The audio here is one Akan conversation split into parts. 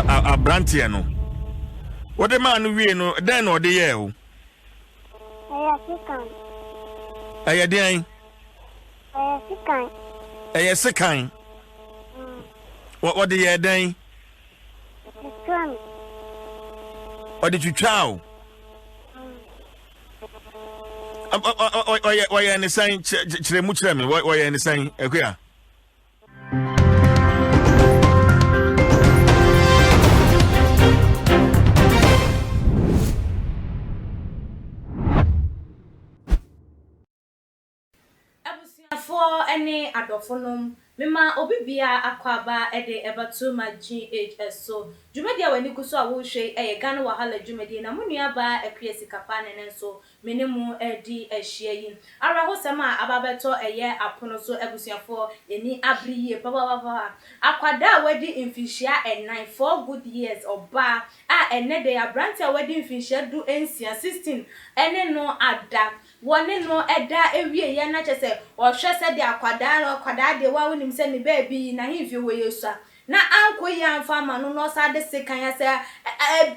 abrantie no what the man we no then or the year o aya den aya sekan what the year den what did you chow why any sign chiremu chiremi why any sign ekuya for any adofonum mema obibia akwaba ede ebatu ma GHS so dwumedi a wani kuso a wo hwe Ghana wahala dwumedi na munua ba akwesi kapa ne nso menemu edi ahia yi ara hosema ababeto eye apono so ebusuafo eni abriye baba akwada wadi infishia 4 good years oba ene de abrante wadi infishia du ensia 16 ene no ada wone no eda ewie ye na chese o hwese de akwada de wa wonim se ni baby na himfi we yesu na anko ya mfa ma no sa de sekan ya se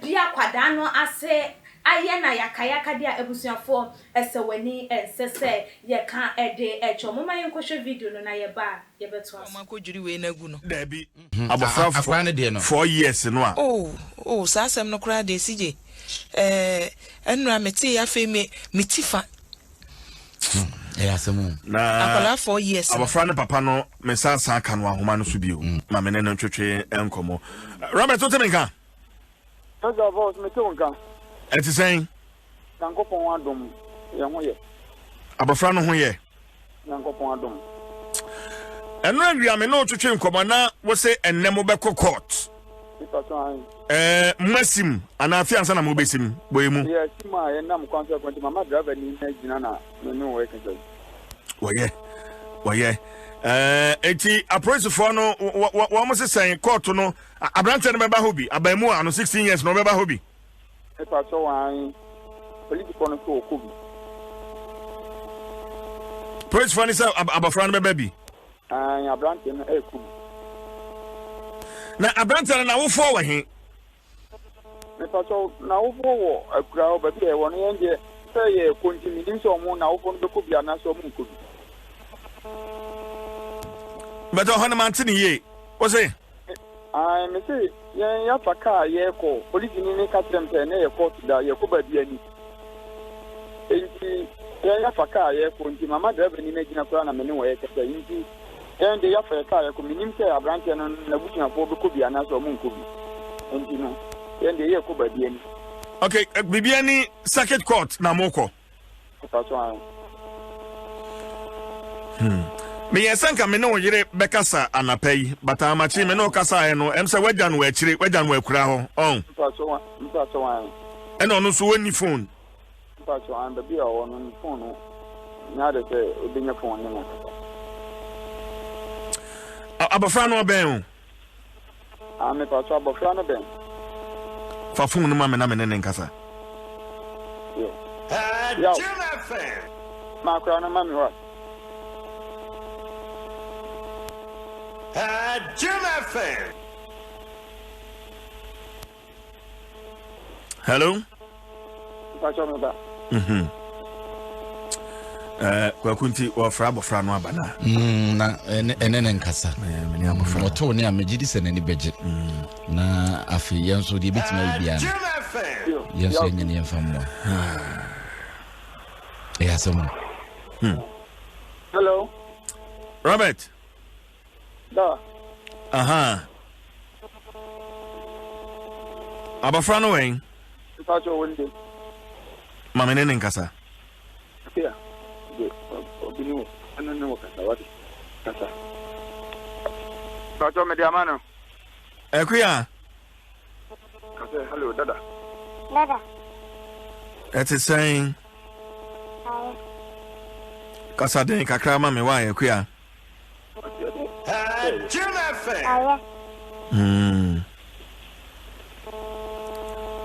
bia akwada no ase aye na yakayaka dia ebusuafo ese wani ensese ye kan ede echo moma yenkohwe video no na ye ba ye beto aso mama ko juri we na gu no da bi abofra ne de no 4 years no a sa asem no kra de sije enura meti ya fe me mitifa asemu na akola 4 years abofra ne papa no mensansa aka no ahoma no so bio ma me ne no twetwe enkomo Robert Otemenka Oga boss me tonka eti sen Yankopon adom ye ho ye abofra no ho ye Yankopon adom eno awia me no twetwe enkomo na wo se ennem be court masim ana fiansa na mo besim boyemu yes ma ye nam consequence mama driver ni na gina na no we kan Waye eti approach for no wo mo se sen court no abrante no beba hobi abamu ano 16 years no beba hobi e pa so wan political no so okobi approach for ni say abafran beba bi abrante no e kubi na abrante na wo fo wa he me pa so na wo fo wo akura wo ba bi e wo no ye say ye continue din so mo na wo fo no be kubi ana so mo kubi but on man tin ye o say me say ya faka ye ko police ni ka trempe na ye court da ye ko ba bi ani enti ya faka ye ko nti mama driver ni na gina kura na me ne wo ye kasa enti ende ya faka ye ko minim say abrante no na butina fo be kubi ana so mo kubi enti no ende ye ko ba bi ani okay bibiani circuit court na moko me yesanka me no yire bekasa anapai bata machi me no kasa e no em se waja no akire waja no akura ho mpa eno no so woni phone mpa and be on phone no nya de se obinya phone ne no abafra no ben o me pa so abafra no ben fa phone no ma me na me ne nkasa yo ma kra no ma me wa hello kwa kunti wa fra abofra no abana na ene nkasa me abofra moto ne amegidi se nani beje na afi yenso de bitima bia yenso nyene yemfammo asemu hello Robert da abafra no wen mpa so wonde mama ne nkasa ya obinu anana wakata wati kasa kacho media mano ekuya kasa hello dada eti sen kasa den kakra ma me wa ekuya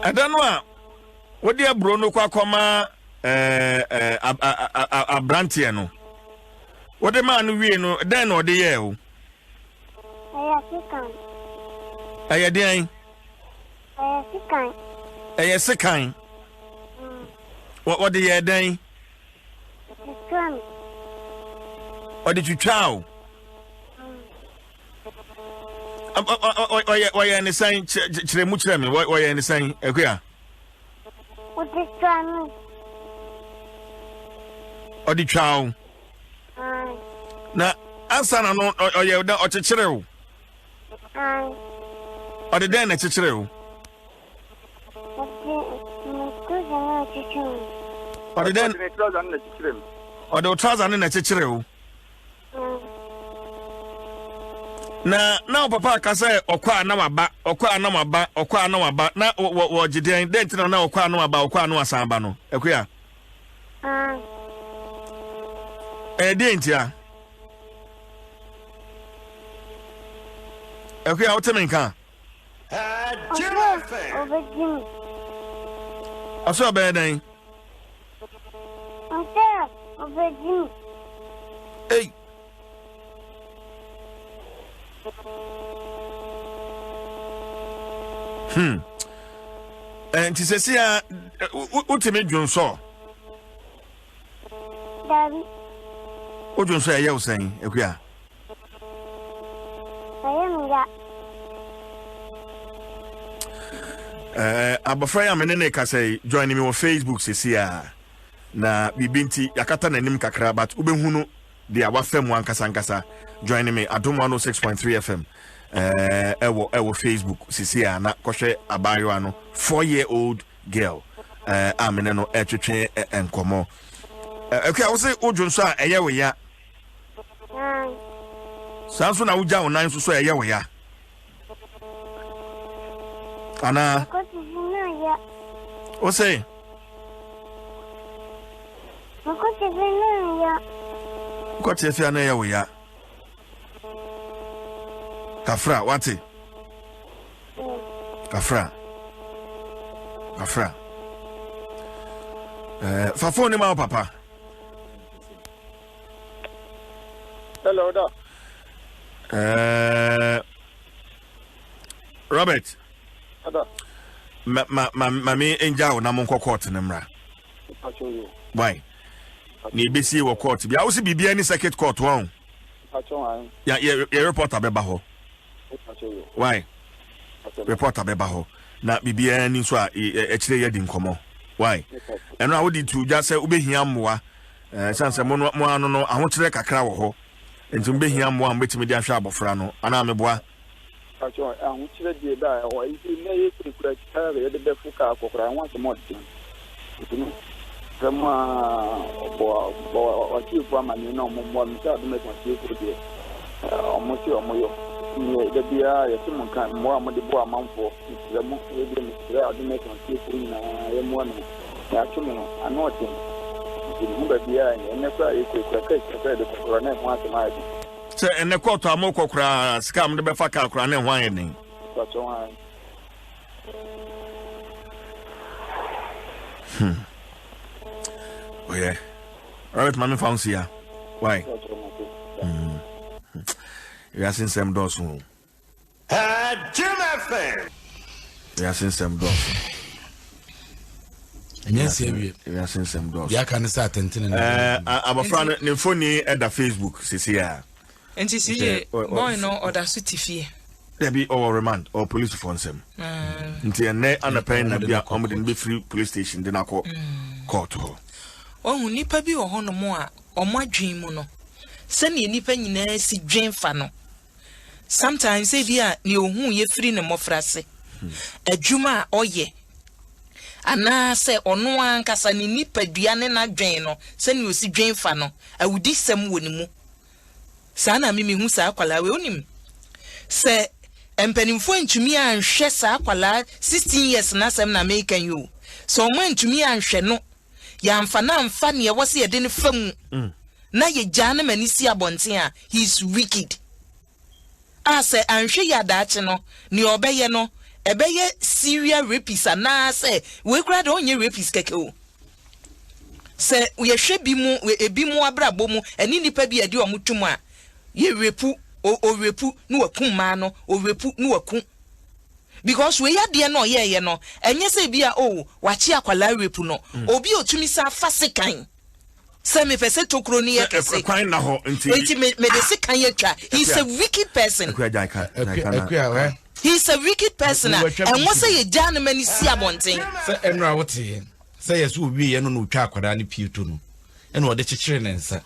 adano a wodi abro no kwakoma abrantie no wodi ma no wie no den no de ye o aya den Sikan. Sekan. What the year day? Sikan. Or did you chow? Why are you saying Chiremuchremi? Why are you saying Equia? What is coming? Or the chow? Now, answer no or you or Chichero. Or the den at Chichero. Or the den or the trousers in a Chichero. Now papa ka say okwa na waba na wo jiden dent na okwa na waba okwa na asamba no ekua dent ya ekua o temi kan Obejimi. aso be den Obejimi. Hey. And to say, ultimate Johnson. Daddy. What do you say? You saying, Equia? I'm afraid I'm in a say joining me on Facebook, Cecilia. Na bibinti yakata na nim kakra but ubehunu de awafem wan kasankasa joining me Adom 106.3 FM ewo Facebook Cecilia na kohwe abayo ano 4-year-old girl amene no etwetwe enkomo okay I say odwon so a eye we ya sanso na uja onan so eye we ya ana o say Kote efia na ya we ya Kafra wati Kafra Fafo ni ma papa Hello da Ada Robert me enja wo na mo court ne mra why ni besi wo court bia wo se bibia ni circuit court won ya reporter beba ho why reporter beba ho na bibia ni so a ekire ye di nkomo why eno a wo di tu ja se obehia mmoa sanse mo ano no ahokire kakra wo ho enti obehia mmoa mbetimi di ahwe abofra no ana meboa ahokire di da o isi na ye kura kare ye de befu ka akokra wan se mo di kama bo ati kwa mani na mo mta de me kwa ti ko de omo ti omo yo ni de bia ye ti mo kan mo amode bo amanfo ti mo ye de me re ade me kwa ti ko na ye mo na ya tumi no ano ti ni ba bia ye ne kwa ye ko ka de ko na mo ati ma di se ene koto amokokra scam de be fa ka kra ne hwan ye ni so so Oh yeah. Robert Mami found here. Why? We are seeing some doors. Jim FM. We are seeing some doors. And yes, we are seeing some doors. Yeah, can start and I'm a friend. The phone at the Facebook. Cecilia. And see, boy, no other city fee. There be or remand or police for them. Until ne pen na be accommodating be free police station. Then I call court. Oh, nipa bi wo no mo a omwadwen mu no se ne nipa nyina si dwen fa no sometimes say dia ne ohun ye free ne mofrase adwuma oye ana se ono ankasa ne nipa dua ne na dwen no se ne osi dwen fa no awudi sem wo ne mu sa na mimi hu sa akwala we onim se empanimfo ntumi anhwe sa akwala 16 years na sem na American you so mo ntumi anhwe no ya mfana mfa ne wose ye de ne fam na ye jana mani si abonten a he is wicked ase anhwe ya daache no ne obeye no ebeye serial rapist na se we kura de onye rapist keke o se ye hwe bi mu ebi mu abrabo mu eni nipa bi ade omutum a ye repu o repu no wakum ma no o repu no wakum because we ya de no ye no enye se bia oh wachi akwala repu no obi otumi sa fasekan se me pese tokro ni yekese kwan na ho nti me de sekan yetwa he's a wicked person he's a wicked person and what say ye jana mani si abonten se enra wote se yeso obi ye no no twa akwada ne pieto no ene wo de chekere ne nsa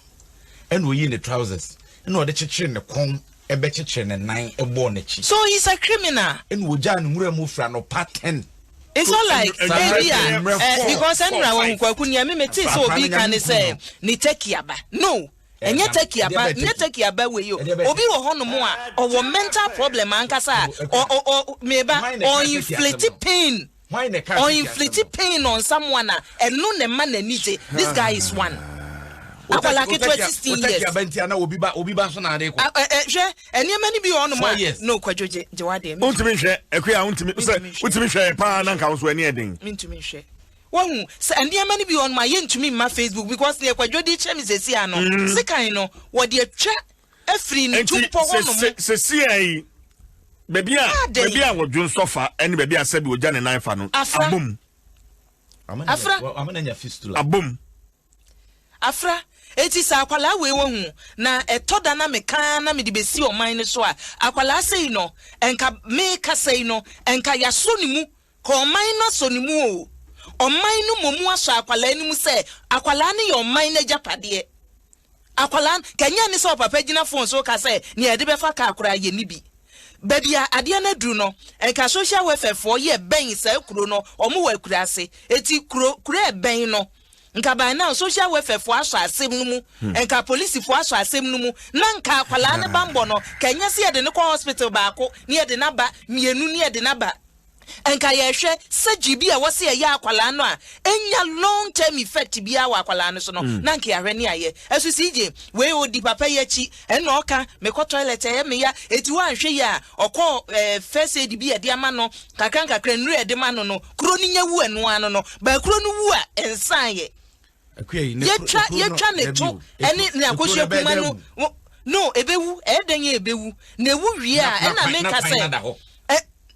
ene wo yi ne trousers ene wo de chekere ne kon ebe chekere ne nan ebo ne chi so he's a criminal ene wo jana mura mu fra no pattern. It's not like because enra won kwaku ni me meti so obi kan say ni take aba no enye take aba we yo obi wo hono mo a owo mental problem ankasa o meba on inflicted pain on someone and no ne man anije this guy is one akwala ke 16 years abentia na obi ba so na ade ko hwe eniema ni bi hono mo no kwajoje jewade untimi hwe akua untimi hwe pa na nka wo so ani eden mintumi hwe wahu se eniema ni bi hono ma yentumi ma Facebook because ne kwadwodi chemi sesi ano sekan no wo de atwa afri ni tumpo hono mo sesi ai baby a wo dwon sofa eni baby a sabi oja ne nanfa no abom afra amanya fistula abom afra eti sa akwala we wohu na etoda na meka na me de besi oman ne so a akwala sei no enka me ka sei no enka ya so ni mu ko oman na so ni mu o oman no momu aso akwala ni mu se akwala ne yo oman na japade akwala kanya ni so papa gina phone so ka se ne e de be fa ka akura ye ni bi baby ade na duru no enka social welfare for ye ben sa kuro no omo wa kura ase eti kuro e ben no nka by now social welfare for aso asem no mu enka police for aso asem no mu na nka akwala ne bambo no kanya se ye de ne ko hospital baako ne ye de na ba mienu ne ye de na ba enka ye hwe sajibi a wose ye akwala no a enya long term effect bia wa akwala no so no na nka yahwe ne aye esu sije we odi papa ye chi ena oka me ko toilet ye me ya eti wa hwe ya okọ first aid bi e de ama no kakra nru e de ma no kro ni nya wu enu ano no ba kro no wu a ensan ye yetwa ne to eni na akohwe kuma no ebewu edenye ebewu na ewu wie a ena me ka se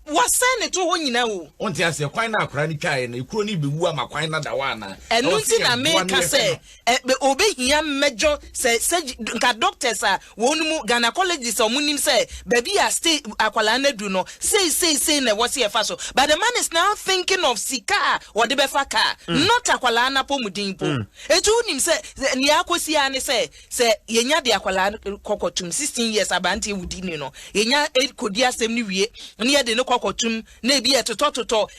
wasane to ho nyina wo onti ase kwan na akora ni twae na ekuro ni bewu ama kwan na dawa na enunti na me ka se obehia mejo se nka doctors a wonumu gynecologists omunim se baby a stay akwala na du no say na wose e fa so but the man is now thinking of sika or the befa car not akwala na pomudin po etu unim se ni akosi ani se yenya de akwala kokotum 16 years abanti wudi ni no yenya kodi asem ni wie ni ye de no kokotum na bi etotototo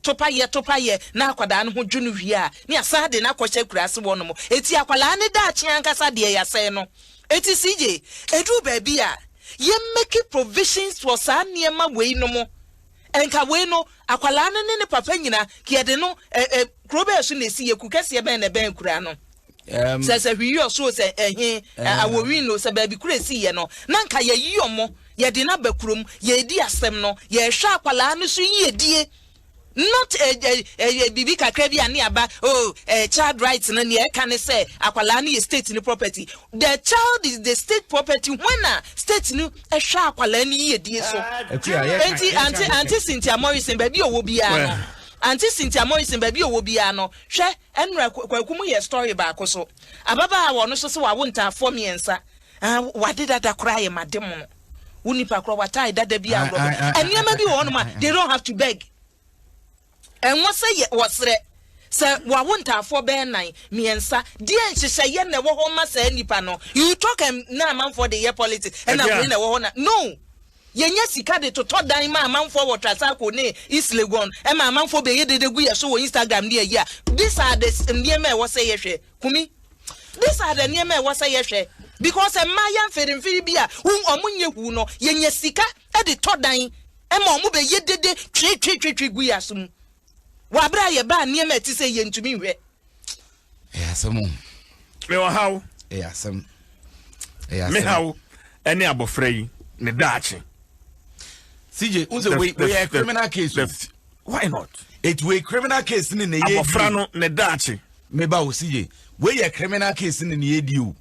topa ye na akwada no ho dwunu wie a ni asa de na koche kurase wo no mo eti akwala ne da achi ankasa de ya se no eti CJ edu baby a ye make provisions for sa niema we no mo enka we no akwala ne papa nyina ki de no krobe so na si ye kukase ben na ben kura no se hwiyo so se awowi no se baby kura si ye no na nka ye yiyomo ye de na bakrom ye di asem no ye hwa akwala no so ye die not bibi kakra bi ani aba child rights na ne can say akwala na state ni property the child is the state property when a state ni hwa akwala ni ye die so anti Cynthia Morrison baby owo bia no anti Cynthia Morrison baby owo bia no hwe enra kwakumu ye story ba akoso ababa wo no so se wa wonta form yensa wadida da kra ye madem no unipa kro watai dada bia ro eniema bi wo no ma they don't have to beg. And what say wasre say wa wonta for ben nine miensa die nhihye ye na wo ho ma say nipa no you talk na man for the year politics and na wo ho na no yenya sika de toto dan ma man for what trasako ne East Legon e ma man for be ye de gu ye so wo Instagram ne ya these are the niema wo say ye hwe kumi these are the niema wo say ye hwe because a mayan ferin bia omunye hu no yenya sika e de to dan e ma omu be ye dede twi gu ya sum wabra ye ba niema ti se ye ntumi hwe samu me wa hawo sam me hawo ene abofra yi ne daachi CJ unse we are criminal case why not it we criminal case ni ne ye abofra no ne daachi me ba o CJ we are criminal case ni ne ye di o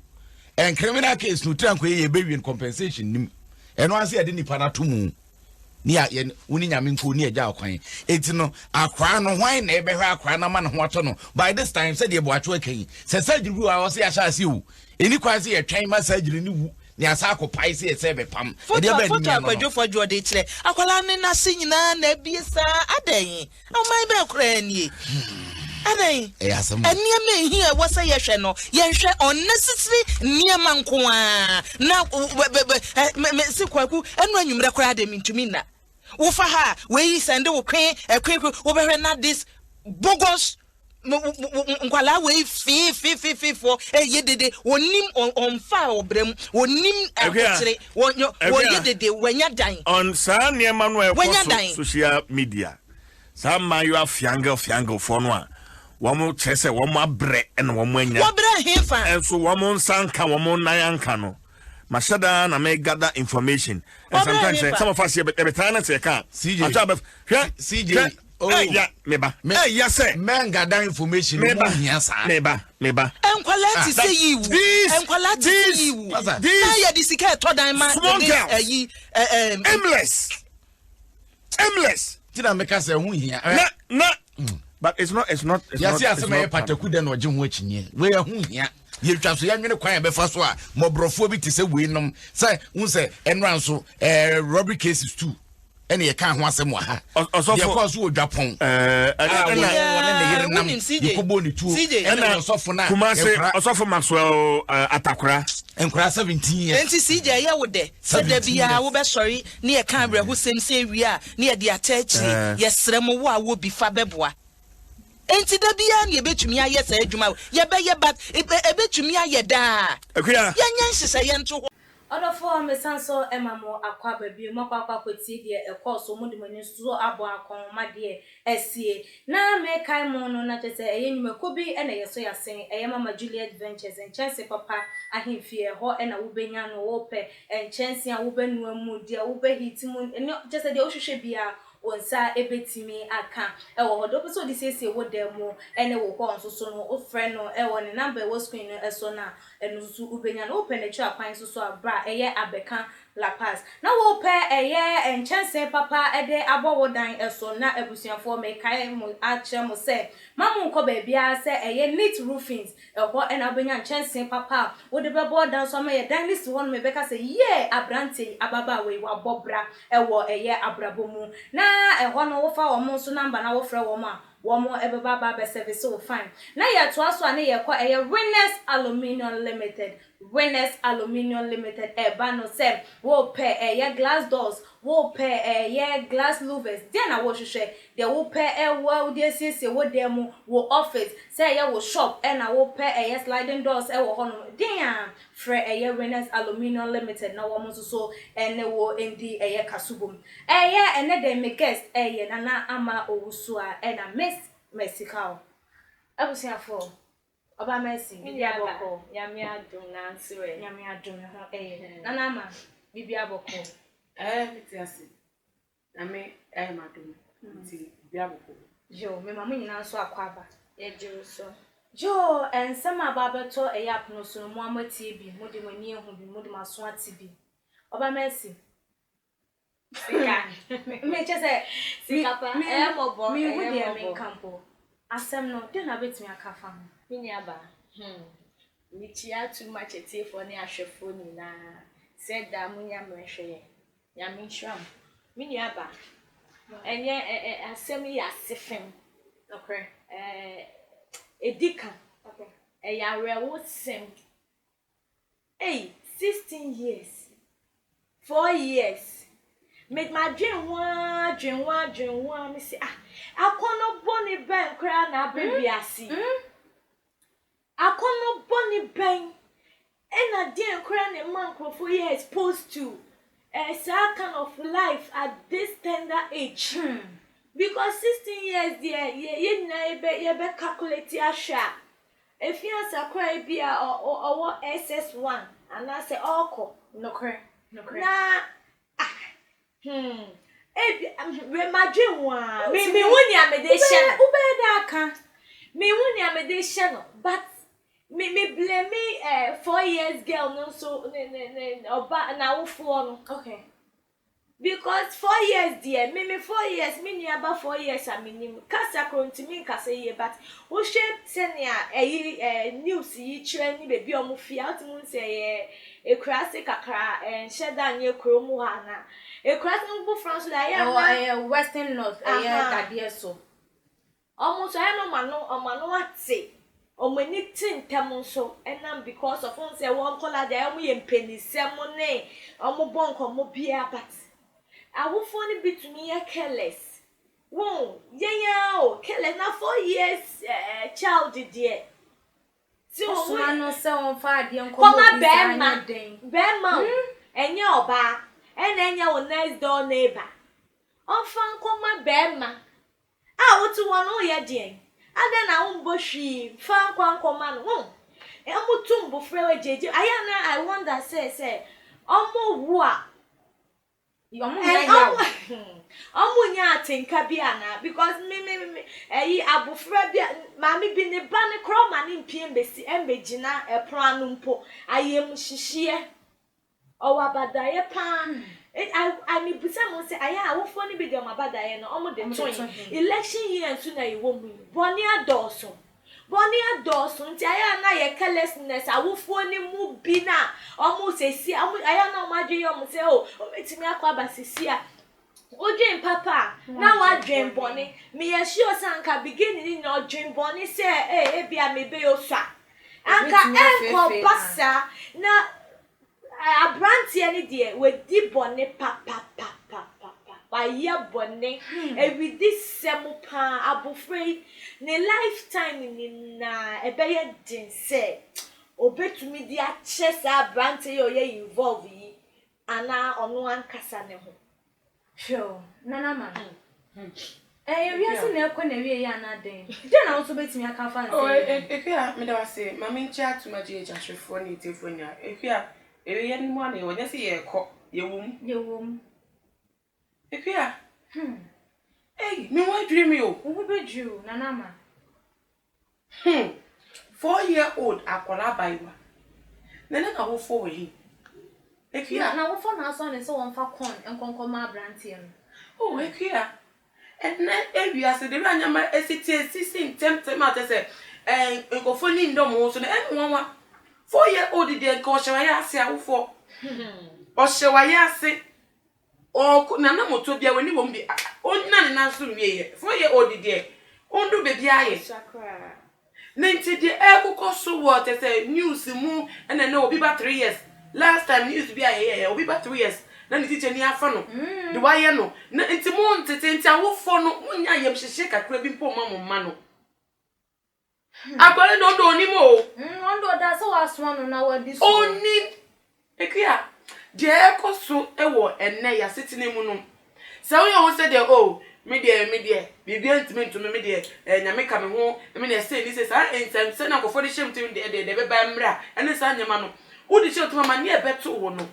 and criminal case no tranko ye be win compensation nim eno ase ade nipa na to mu Nia yen uni nyaminko ni agya kwan. Enti no akwa no hwan na ebe hwa akwa na ma no ho ato no. By this time said ye boato akan. Se surgery wu a wo se ya sha ase wu. Eni kwa se ye twen ma surgery ni wu. Ni asa akopai se ye se be pam. E de be ni akwadwofo jode kire. Akwala ne na se nyina na biesa adan. Oman be kura ni. Adan. Eniema hi e wo se ye hwe no. Ye hwe unnecessary niema nko a. Na me se kwaku enu anwumre kura de mintumi na. Wo fa ha we send wo kwen wo be hwe na this bogus nkwala we fi for yedede wonim onfa obram wonim akotire wonyo yedede wanya dan on sa niema no e social media sa man you fiangle for no a womo chese womo abre na womo anya wobre hefa enso womo nsanka womo nayanka no mashada na me gather information and sometimes some of us here be trying to can CJ oh yeah meba yes sir men gather information meba enkwala ti say yiwu enkwala ti say yiwu na ya disika to dan ma yi aimless tina meka say hu hia na but it's not yes yes me pataku de no oje hu achinye we hu hia ye twa so ya nwene kwan be fa so a mobrofo bi ti se we nom say hu say enran so robbery cases too ene ye kan ho asem wa ha ye ko so odwapon yikobo ni tuo ene osofo na osofo Maxwell atakura enkura 17 years enti CJ ye wo de se da bia wo be sorry ne ye kan bre ho sem se wi a ne ye de atachiri ye srem wo a wo bi fa beboa enti da bia ne betumi aye sa adwuma ye be ye but ebetumi aye da akuya ye nyan hye ye nto Odofo mesanso emamo akwa babi makwa kweti de ekọso mudimani so abo akon made esie na me kai mo no na chese eyenwumako bi ena yeso yasen eyemama Juliet Ventures enchanse papa ahemfie ho ena wobenya no wo pe enchanse a wobenu amu dia wobehitimu chese de ohwehwe bia onsa ebetimi aka ewo hodo so di sese wo demo ene wo ko nso so no o friend no ewo ne number wo screen no eso na enu so ubenya no open echi akwan so abra eye abeka La Paz na wo pe eye enchanse papa ede abowodan eso na ebusuafo me kai mo ache mo se mamu nko ba bia se eye neat roofings eho ena benya enchanse papa wo de bebo dan so me dan list won me beka se ye abrante ababa we wa bobra ewo eye abrabomu na eho no wo fa wo mo so number na wo frɛ wo ma womo ebeba ba be service so fine na ya to aso ane ye kwa eye Winners Aluminium Limited eba no se wo pe eye glass doors wo pe eye glass louvers den na wo hwehwe de wo pe wo de sese wo dem wo office se ye wo shop e na wo pe eye sliding doors e wo hono den frɛ eye Winners Aluminium Limited na wo mo so ene wo endi eye kasubum eye ene de me guest eye nana ama owusu a e na Mexico abusiafo oba Messi bibia boko yami adum na nsiwe nyame adum ho nana ma bibia boko mitiasi na me madum ti bibia boko jo me mamu nyina so akwaba ye jiru so jo ensema babeto apono so mo amati bi mudi mani ehu bi mudi maso ati bi oba Messi sika me chese sikapa mobo mi wudi e me campo asem no de na betumi akafa no mini aba mi chia too much for ne ahwefo ni na said da munya mhwehwe ya mi shram mini aba enye asem ya sefem okay edika okay ya rewo sem 16 years 4 years make my dream one me say akono boni ben kra na baby asi akono boni ben ena dey kra na man crofo ye exposed to a kind of life at this tender age because 16 years there ye na ye be calculate asha if you sakra bia or SS1 and I say oko no kra na we madwe wa me woni amedation ubeda aka me woni amedation but me blame me 4 years girl no so oba na wo fo no okay because 4 years dear me 4 years me ni about 4 years I mean kasa kontimi kasa ye but wo hwe senia news yi kire ni bebi omo fia otumu say ekurase kakra sheda nye kromu ha na ekurase mbu France da ya Western North Gade so omo so ya no mano ate omo ni tintem so enam because of on say won kola da omo ye mpenisem ne omo bonko mo bia but awufo ni bitumi ya careless won yenya o careless na 4 years child there so no se on fa de nko koma bema enye oba enye wo next door neighbor onfa koma bema wotu won o ye de ada na wo hwi fa koma no emutu mbo frewe jeje aya na I wonder say omo wu a omunya atinka bia na because me abofra bia mami bi ne ba ne kroma ne mpie mbesi embegina epro anu mpo ayem hihie owabadaye pa I me busa mo say aya awofo ne bi de omabadaye no omo de ton election year nsu na yewo mu boni adoso nti aya na ye carelessness awofo ni mu bi na omo sesi aya na omadwe yo mo say o metimi akwa basisi a odwen papa na wa dwen boni me ye sure sanka beginning ni odwen boni say bia me be yo swa anka enko basa na abrantie ni de we di boni papa ye boni with this semupa abofrey ne lifetime ni na ebeye din say obetumi di ache sa abrantie yo ye involve yi ana onu ankasa ne ho sure nana ma we are na ekọ na wie ya na den je na so betimi aka fan say ekua me da wase mama nchi atuma je jahwefo ni tefonya ekua ye ni mo na wo nya se ye ekọ yewum ekua me wa dream yo wo be drew nana ma 4-year-old akwara baiwa nana na wo fo we ekua na wo fo na so ne so won fa kon enkonkoma abrantie no ekua and ase de anya ma esiti temtem atese nkofo ni ndom so na enwa 4-year-old de ko hyewa ase awofo o hyewa ase o na moto bia wani bom bi onna ne na so wiye 4-year-old de ondu bebi aye sakra nti de ekoko so what say news mu and na obi ba 3 years last time news bi aye obi ba 3 years na ni teacher ni afa no de waye no na nti mu ntete awofo no munya yem hyehye kakra bi mpo ma no agbare no do ni mo ondo da so asoma no na wadi so oni ekua de ekoso ewo enne ya sitine mu no se wo yo se de me de bibi ntimi me de nyame ka me ho me na se ni se sa ensem se na kofo de shem tim de be ba mra ene sa nyama no wo de shem tuma ma ne ebeto wo no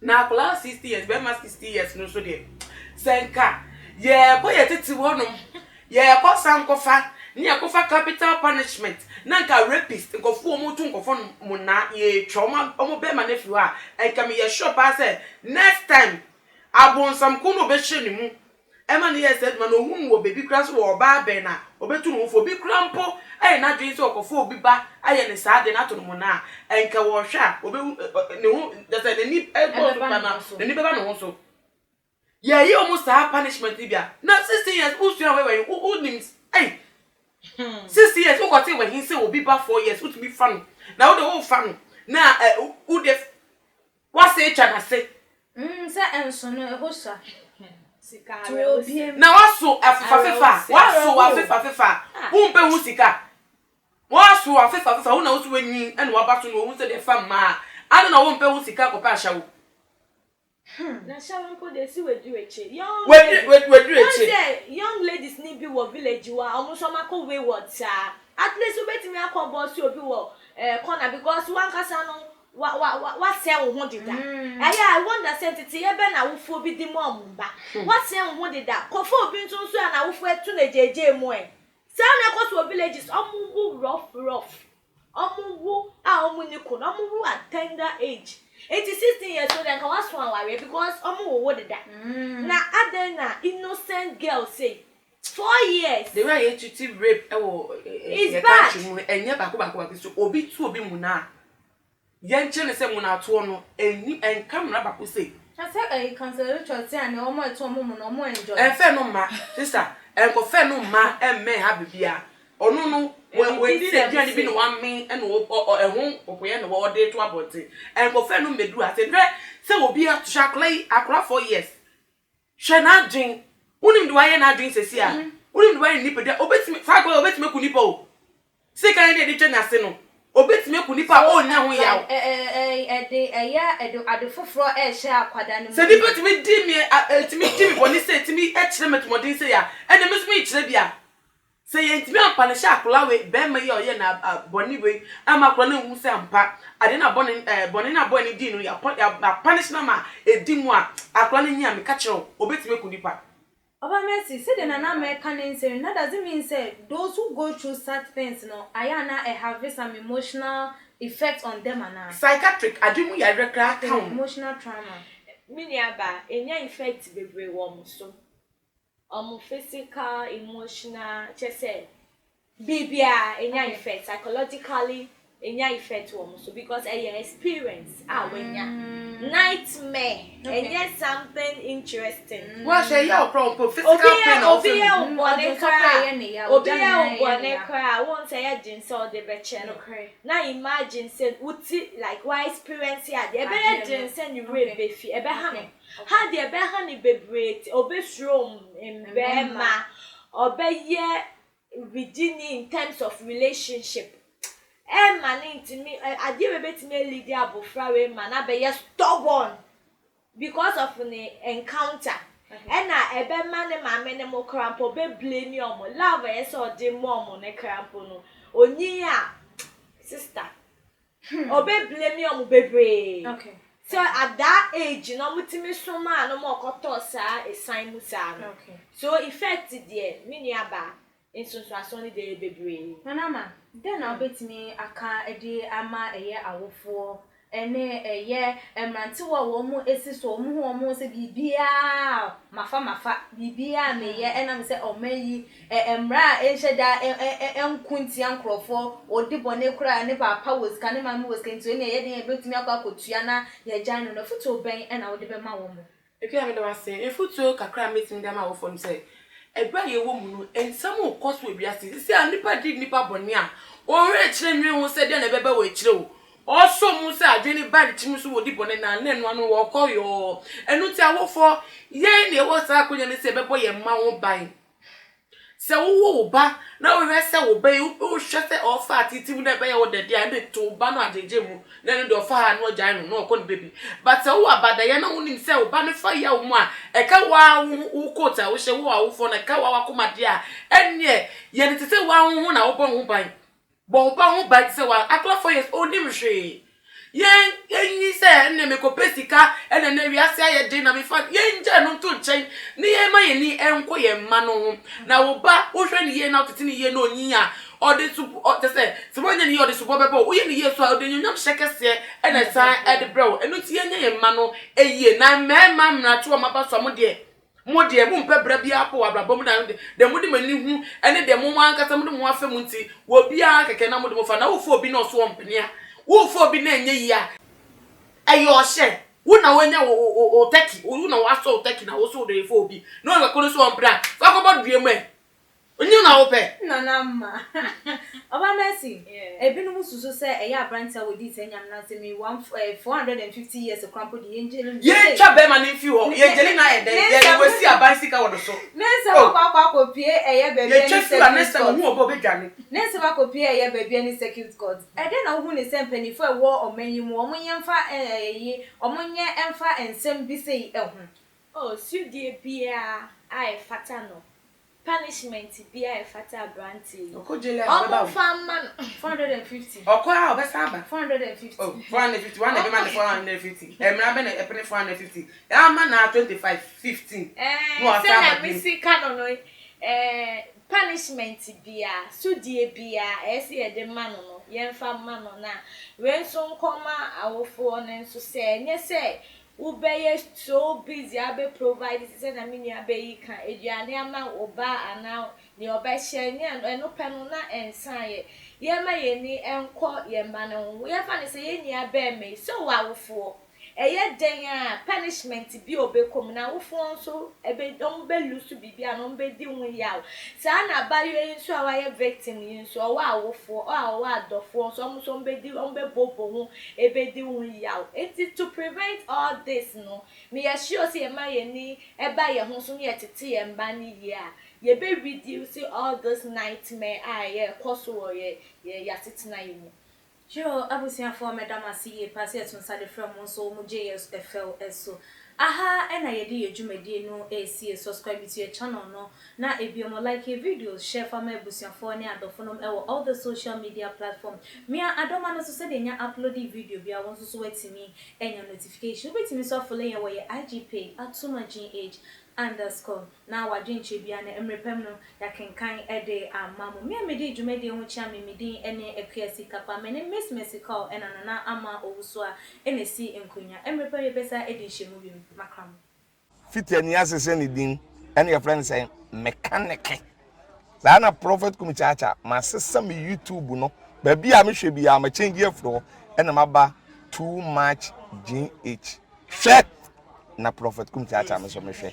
na class 60 years be ma 60 years no so de senka ye ko ye titi wo no ye ko sankofa ni akofa capital punishment na nka rapist nkofo mo tu nkofo mo na ye trauma omo be ma na fi ha enka me ye sure pa say next time abonsam ko no be hye ni mu ema ni ye said man ohun wo baby class wo ba be na obetu no fo bi krampo na dwen se okofo obi ba aye ne saa de na to no na enka wo hwa obe ne hu da say ne ni ego pa na ne ni be ba no ho so ye omo saa punishment bia na 16 years usu we nims 6 years o got we hin say obi ba 4 years utumi fa no na wo de wo fa no na u de what say cha na say say enso no e ho sa na waso afifa umpe hu sika waso afifa una usu wenyi ene wabato no hu se de fa ma ade na wo mpe hu sika ko pa hyawo na shawo ko de si wedu eche young ladies ni bi wo village wa omo so mako wayward sa at least obetimi akobo si obi wo corner because one kasa no what say wo ho dida I wonder sentity ye be na wo fo bi di mo omba what say wo ho dida ko fo obi ntun so na wo fo etu na jeje mo say na ko so villages omuwu rough omuwu omu ni ko omuwu at tender age 16 years old and was one worry because what did that now other na innocent girl say 4 years the way you treat rape is bad and never back so obi to obi muna yen chene se muna to no eni en camera back say I said I cancel church and no more to mum no more enjoy en fe no ma sister en ko fe no ma en me ha bibia onu no we did the journey be no one me and ehun opoye no wo dey to about en ko fe no medu ase se obi a shaklai akra 4 years she na dwen unim do aye na dwen sesi a unim do aye nipa de obetimi fa ko obetimi ku nipa o se kan dey twa na se no obetimi ku nipa o nya ho yawo ade foforo e hye akwada no se nipa timi di mi timi boni se timi e kire metomodin se ya ene mesumi kire bia se yentimi ampa sha akola we be ma ye oye na boni we ama akola na hu se ampa ade na boni na boni di no ya punish na ma edi mu a akola na nya me ka kire obetimi ku nipa Oba Mercy, say the Nana American saying that doesn't mean say those who go through such things, no, ayana have some emotional effect on them and psychiatric. I do ya recrack emotional trauma. Miniaba, enya effect bebre wo so. Physical, emotional, just say bibia enya effect psychologically enya effect wo so because experience when ya nightmare enya something interesting what say your problem physical pain also obi won't say ya jinse or the beche no na imagine say uti like why experience ya the be jinse ni we be fi e be ha no ha the be ha ni bebrate obi strom embema obi ye within in terms of relationship man intimi ade we betime lead abofra we man abeye stubborn because of an encounter na ebe man ne mame ne mo crampo be blame you mo love e so de mom ne crampo no onyi a sister obe blame you mo bebre okay so at that age no mutimi so ma no mo koto sa esan musa no okay so effect there mini aba insunsuaso ni de bebre Nanama then I'll bet me aka edi ama eye awofo ene eye emrante wo mu esiso mu se bibia mafa bibia meye enam se omayi emra enheda enkunti ankrofo odi bone kura ne papa wosika ne mama wosika nti ene eye den betumi akwakotua na ye jan no futo ben ena wo de be ma wo mu ekya me de wase efuto kakra meeting dem awofo no se ebra ye wo mu no ensam okoso ebiase si anipa dig nipa bone a ore kire nwe ho se de na bebe wo kire wo oso mu se adwene bad chim so wodi bone na nenu anu wo koyo enu ti awofo ye ne wo sa akonya ne se bebo ye ma wo ban se wo ba na wo se wo ba wo hwese ofa atiti mu na be ye wo de dia ne to ba no ajeje mu na ne do fa ha no jan no ko no baby but wo abada ye na wo nim se wo ba ne fa ya wo mu a e ka wa wo kota wo hye wo awofo na ka wa komade a enne ye ne tete wa wo na wo bon ho ban bon ba ho ba se wa akla 4 years onim hwe yen yi se enne me ko pesika enne na wiase aye de na me fa yen nje no to nchen ni ye ma ye ni enko ye ma no na wo ba wo hwe ni ye na tete ni ye na onyinya ode su te se se wo nya ni ode su bo bebo wo ye ni ye so ode nyam hyekese enne san ede brew enu ti ye nya ye ma no eye na mema mra to ma ba so mo de mo mpe bra bia po abrabom na de mo de mani hu ene de mo ankasa mo de mo afa mu nti wo bia keke na mo de mo fa na wo fo obi na so ompenia wo fo obi na enye yi a ayo hye wo na wanya o teki wo na wa so teki na wo so de fo obi no ga ko so ompra fa ko bod due mu onye na wo pe Nanama Oba Mercy ebinu mususu se eye abranta we di senyam na se me 450 years crampo di angel ye twa be ma ne fi ho ye jeli na ede ye we si abansika wo do so nese kwa kopie eye bebe ye twa nese hu obo be dwane nese kwa kopie eye bebe ni circuit court ede na hu ne sempani fo wo omanyi mu omonye mfa eye omonye emfa ensem bi sei ehu oh sudie bia ai fatano punishment bia e fata branti okojele ababa famman 450 okwa obesaba 450 oh 450 one be man 450 emra be na epene 450 ama na 25 15 no asa na misika no punishment bia sudie bia esi e de ma no yemfa ma no na we nso nkoma awofo no nso se nye se ubeye so busy abe provide se na mini abe yi kan eduane ama oba ana ni oba hye nye eno penu na ensan ye ma ye ni enko ye ma no ye fa ne se ye ni abe me so awofo eye den a punishment bi obekom na wofo nso ebe don be lusu bibia no be di hu yaw sa na ba ye nso a wa ye victim yin so wa awofo o wa adofo so be di on be bobo hu ebe di hu yaw it to prevent all this no me ya sure say ma ye ni eba ye hu so ye tete ye mba ni ye a ye be reduce all this nightmare ye koso ye tete na ye mu. Joe, abusia for Madam Asi, pass it on Saturday from so JSFL so. Aha, and I did your Jumedi no AC, subscribe to your channel no. Now, if you like a video, share for my busia for near the phone or all the social media platform. Me, I don't want to say in your uploading video, be I want to sweat to me and your notification. Wait to me so following your IG page at @SumaGH_. Now I didn't chibiana and repemno that can kind a day mamma. Me did you made your chammy me din any a QSC capa, many Miss Messical and anana ama osua any sea in Quina and repair your best edition moving macram. 50 years anything, and your friends say mechanic. Zana prophet kumichacha, my sister me YouTube no, baby I should be a change your floor and I'm about too much GH. Shit! Na prophet kumichacha me so me share.